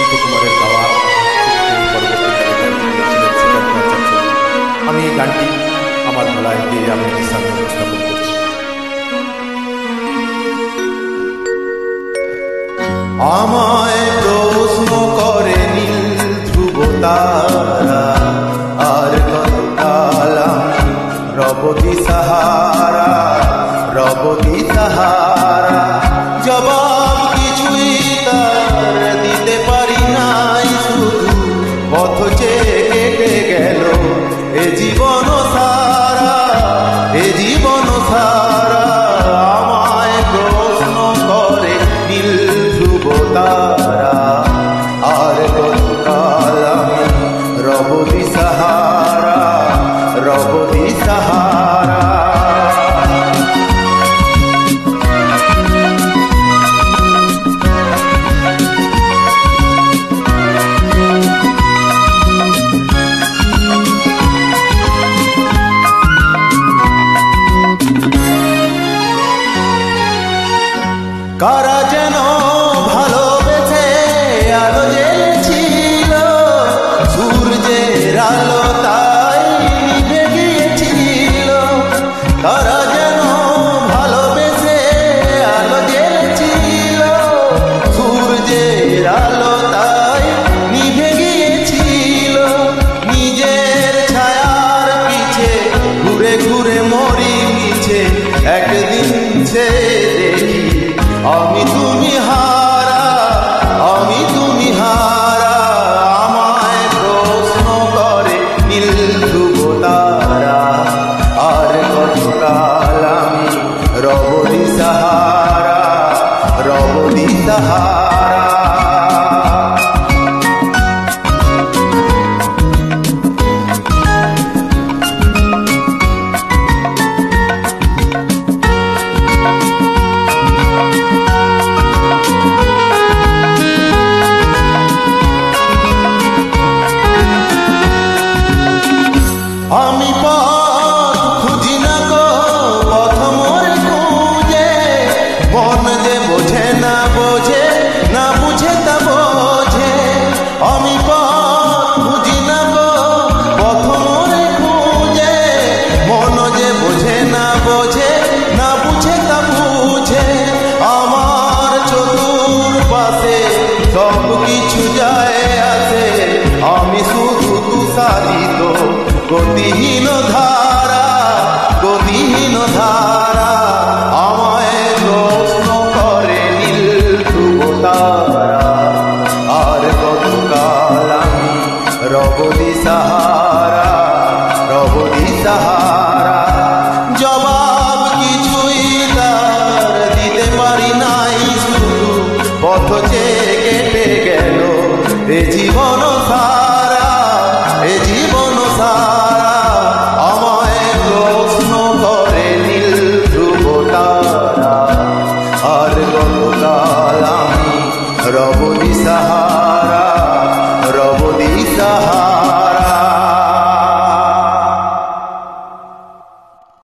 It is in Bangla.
অচ্যুত কুমারের গাওয়া, পরবর্তীকালে ছিলেন শ্রীকান্ত আচার্য। আমি এই গানটি আমার গলায় দিয়ে আপনাদের সামনে উপস্থাপন করছি। আমায় প্রশ্ন করে নীল ধ্রুব তারা, আর কতকাল আমি রব দিশাহারা, রব দিশাহারা। জবাব কিছুই তার দিতে পারি নাই, শুধু পথ চেয়ে কেটে গেল এ জীবন সারা, এ জীবন সারা। আমায় প্রশ্ন করে নীল ধ্রুব তারা, আর কতকাল আমি রব দিশাহারা, রব দিশাহারা। কারা যেন ভালোবেসে আলো জ্বেলেছিল, সূর্যের আলো তাই নিভে গিয়েছিল। কারা যেন ভালোবেসে আলো জ্বেলেছিল, সূর্যের আলো তাই নিভে গিয়েছিল। নিজের ছায়ার পিছে ঘুরে ঘুরে মরি মিছে, একদিন সে দেখি আমি তুমি হারা, আমি তুমি হারা। আমায় প্রশ্ন করে নীল ধ্রুব তারা, আর কতকাল আমি রব দিশাহারা, রব দিশাহারা। আমি পথ খুঁজি না গো, পথ মোরে খুঁজে, মন যে বোঝে না বোঝে, না বুঝে তা বোঝে। আমি পথ খুঁজি না গো, পথ মোরে খুঁজে, মন যে বোঝে না বোঝে, না বুঝে তা বুঝে। আমার চতুর্পাশে সব কিছু যায় আসে, আমি শুধু তুষারিত গতিহীন ধারা, গতিহীন ধারা। আমায় প্রশ্ন করে নীল ধ্রুব তারা, আর কতকাল আমি রব দিশাহারা, রব দিশাহারা। জবাব কিছুই তার দিতে পারি নাই, শুধু পথ চেয়ে কেটে গেল এ জীবন সারা, এ জীবন